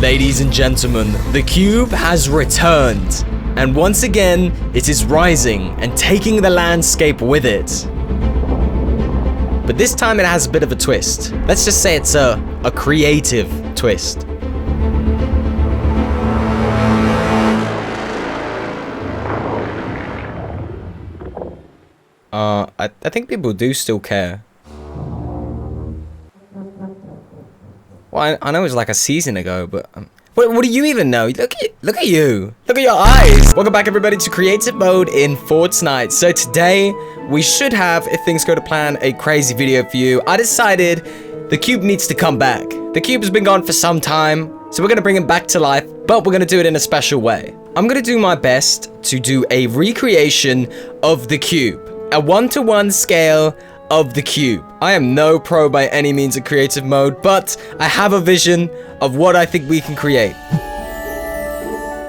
Ladies and gentlemen, the cube has returned. And once again, it is rising and taking the landscape with it. But this time it has a bit of a twist. Let's just say it's a creative twist. I think people do still care. Well, I know it was like a season ago, but what do you even know? Look at you. Look at your eyes. Welcome back, everybody, to creative mode in Fortnite. So today we should have, if things go to plan, a crazy video for you. I decided the cube needs to come back. The cube has been gone for some time, so we're gonna bring him back to life, but we're gonna do it in a special way. I'm gonna do my best to do a recreation of the cube, a 1-to-1 scale of the cube. I am no pro by any means in creative mode, but I have a vision of what I think we can create.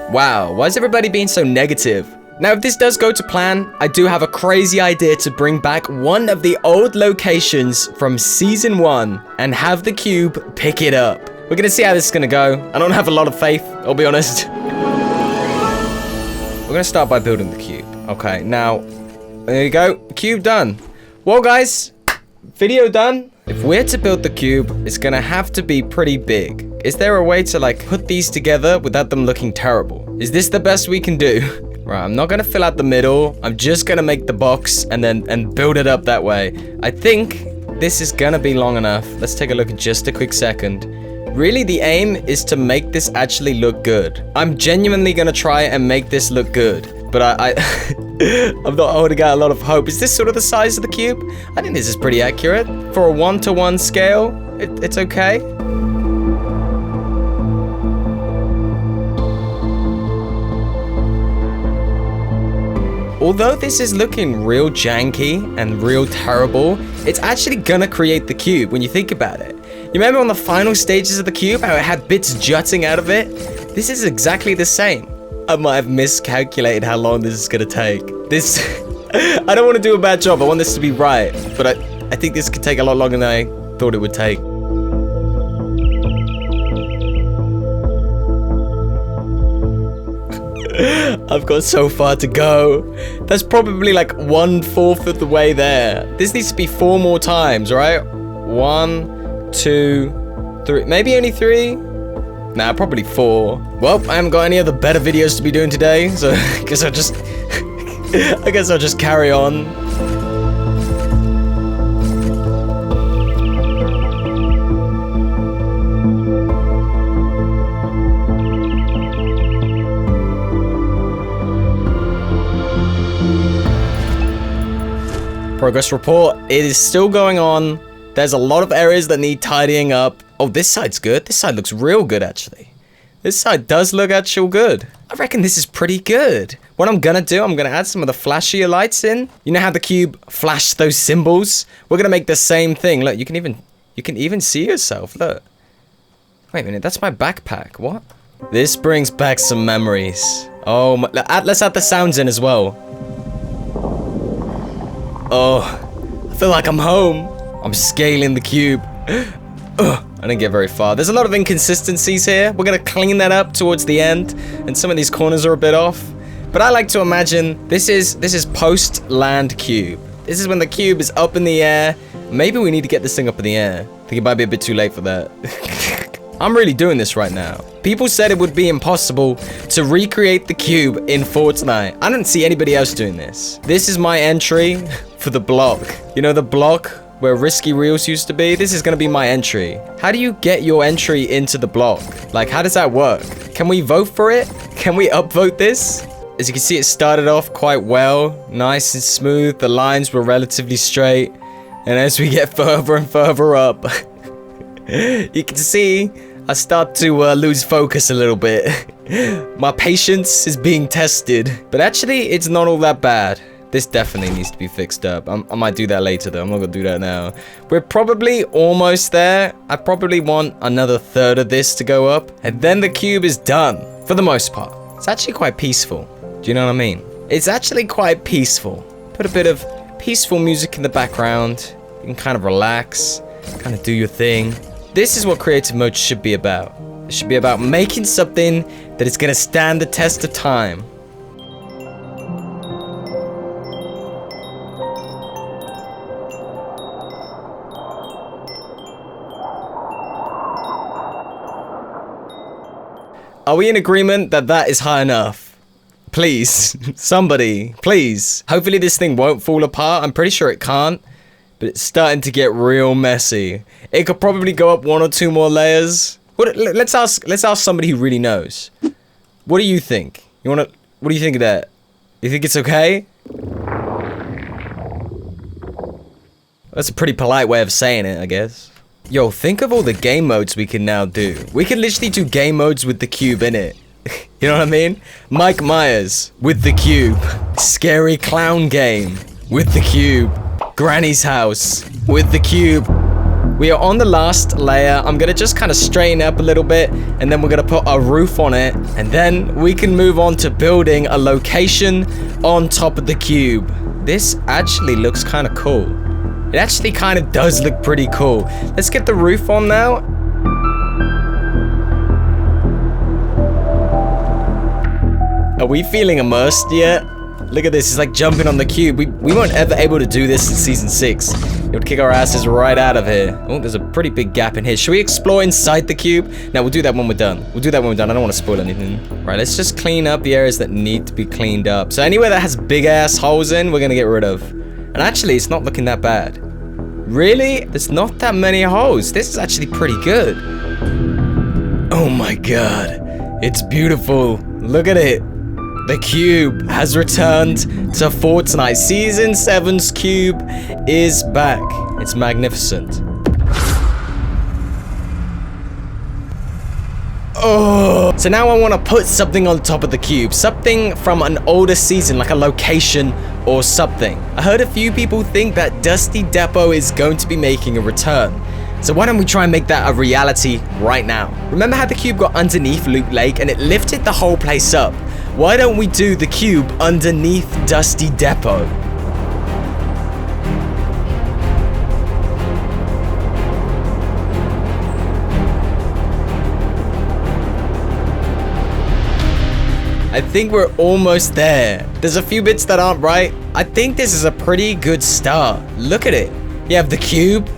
Wow, why is everybody being so negative? Now, if this does go to plan, I do have a crazy idea to bring back one of the old locations from season 1 and have the cube pick it up. We're gonna see how this is gonna go. I don't have a lot of faith, I'll be honest. We're gonna start by building the cube. Okay, now, there you go, cube done. Well, guys, video done. If we're to build the cube, it's gonna have to be pretty big. Is there a way to like put these together without them looking terrible? Is this the best we can do? Right, I'm not gonna fill out the middle. I'm just gonna make the box and build it up that way. I think this is gonna be long enough. Let's take a look in just a quick second. Really, the aim is to make this actually look good. I'm genuinely gonna try and make this look good, but I'm not holding out a lot of hope. Is this sort of the size of the cube? I think this is pretty accurate. For a 1-to-1 scale, it's okay. Although this is looking real janky and real terrible, it's actually gonna create the cube when you think about it. You remember on the final stages of the cube, how it had bits jutting out of it? This is exactly the same. I might have miscalculated how long this is gonna take. This, I don't want to do a bad job. I want this to be right, but I think this could take a lot longer than I thought it would take. I've got so far to go. That's probably like 1/4 of the way there. This needs to be 4 more times, right? 1, 2, 3, maybe only 3. Nah, probably 4. Well, I haven't got any other better videos to be doing today, so I guess I'll just carry on. Progress report. It is still going on. There's a lot of areas that need tidying up. Oh, this side's good. This side looks real good, actually. This side does look actual good. I reckon this is pretty good. What I'm gonna do, I'm gonna add some of the flashier lights in. You know how the cube flashed those symbols? We're gonna make the same thing. Look, you can even see yourself. Look. Wait a minute, that's my backpack. What? This brings back some memories. Oh, let's add the sounds in as well. Oh, I feel like I'm home. I'm scaling the cube. I didn't get very far. There's a lot of inconsistencies here. We're gonna clean that up towards the end, and some of these corners are a bit off. But I like to imagine this is post-land cube. This is when the cube is up in the air. Maybe we need to get this thing up in the air. I think it might be a bit too late for that. I'm really doing this right now. People said it would be impossible to recreate the cube in Fortnite. I don't see anybody else doing this. This is my entry for the block. You know the block where Risky Reels used to be? This is gonna be my entry. How do you get your entry into the block? Like, how does that work? Can we vote for it? Can we upvote this? As you can see, it started off quite well. Nice and smooth. The lines were relatively straight. And as we get further and further up, you can see I start to lose focus a little bit. My patience is being tested. But actually, it's not all that bad. This definitely needs to be fixed up. I might do that later, though. I'm not going to do that now. We're probably almost there. I probably want another third of this to go up. And then the cube is done, for the most part. It's actually quite peaceful. Do you know what I mean? It's actually quite peaceful. Put a bit of peaceful music in the background. You can kind of relax, kind of do your thing. This is what creative mode should be about. It It should be about making something that is gonna stand the test of time. Are we in agreement that that is high enough? Please, somebody, please. Hopefully this thing won't fall apart. I'm pretty sure it can't, but it's starting to get real messy. It could probably go up 1 or 2 more layers. Let's ask somebody who really knows. What do you think? What do you think of that? You think it's okay? That's a pretty polite way of saying it, I guess. Yo, think of all the game modes we can now do. We can literally do game modes with the cube in it. You know what I mean? Mike Myers with the cube. Scary clown game with the cube. Granny's house with the cube. We are on the last layer. I'm gonna just kind of straighten up a little bit, and then we're gonna put a roof on it, and then we can move on to building a location on top of the cube. This actually looks kind of cool. It actually kind of does look pretty cool. Let's get the roof on now. Are we feeling immersed yet? Look at this, it's like jumping on the cube. We weren't ever able to do this in season 6. It would kick our asses right out of here. Oh, there's a pretty big gap in here. Should we explore inside the cube? No, we'll do that when we're done. We'll do that when we're done. I don't want to spoil anything. Right, let's just clean up the areas that need to be cleaned up. So anywhere that has big ass holes in, we're gonna get rid of. And actually, it's not looking that bad. Really? There's not that many holes. This is actually pretty good. Oh my god. It's beautiful. Look at it. The cube has returned to Fortnite. Season 7's cube is back. It's magnificent. Oh! So now I want to put something on top of the cube. Something from an older season, like a location or something. I heard a few people think that Dusty Depot is going to be making a return. So why don't we try and make that a reality right now? Remember how the cube got underneath Loot Lake and it lifted the whole place up? Why don't we do the cube underneath Dusty Depot? I think we're almost there. There's a few bits that aren't right. I think this is a pretty good start. Look at it. You have the cube.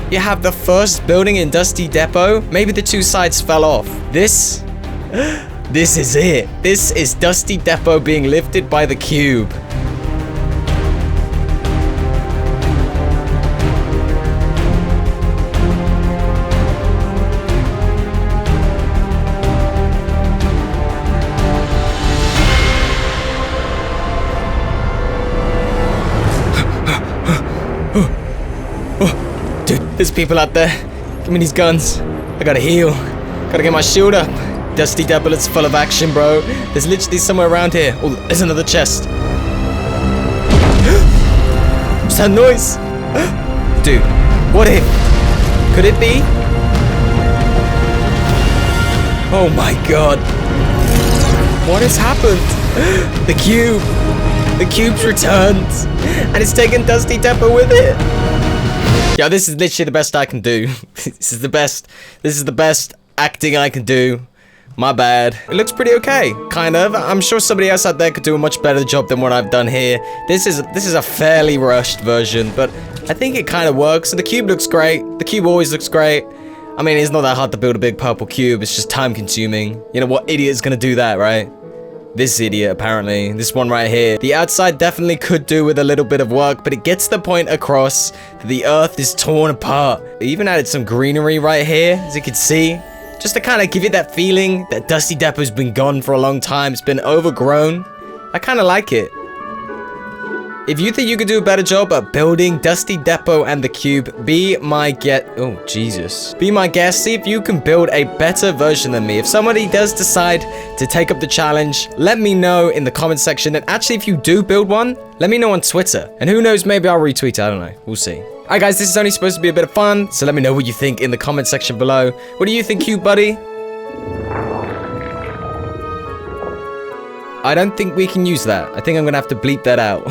You have the first building in Dusty Depot. Maybe the 2 sides fell off. This is it. This is Dusty Depot being lifted by the cube. Dude, there's people out there. Give me these guns. I gotta heal. Gotta get my shield up. Dusty Depot is full of action, bro. There's literally somewhere around here. Oh, there's another chest. What's that noise? Dude, what if? Could it be? Oh my god. What has happened? The cube. The cube's returned. And it's taken Dusty Depot with it. Yo, this is literally the best I can do. This is the best. This is the best acting I can do. My bad. It looks pretty okay, kind of. I'm sure somebody else out there could do a much better job than what I've done here. This is a fairly rushed version, but I think it kind of works. And the cube looks great. The cube always looks great. I mean, it's not that hard to build a big purple cube. It's just time consuming. You know, what idiot is gonna do that, right? This idiot, apparently. This one right here. The outside definitely could do with a little bit of work, but it gets the point across that the earth is torn apart. They even added some greenery right here, as you can see. Just to kind of give you that feeling that Dusty Depot's been gone for a long time. It's been overgrown. I kind of like it. If you think you could do a better job at building Dusty Depot and the cube, be my guest. Oh, Jesus. Be my guest. See if you can build a better version than me. If somebody does decide to take up the challenge, let me know in the comment section. And actually, if you do build one, let me know on Twitter. And who knows, maybe I'll retweet it. I don't know. We'll see. Alright guys, this is only supposed to be a bit of fun, so let me know what you think in the comment section below. What do you think, cute buddy? I don't think we can use that. I think I'm gonna have to bleep that out.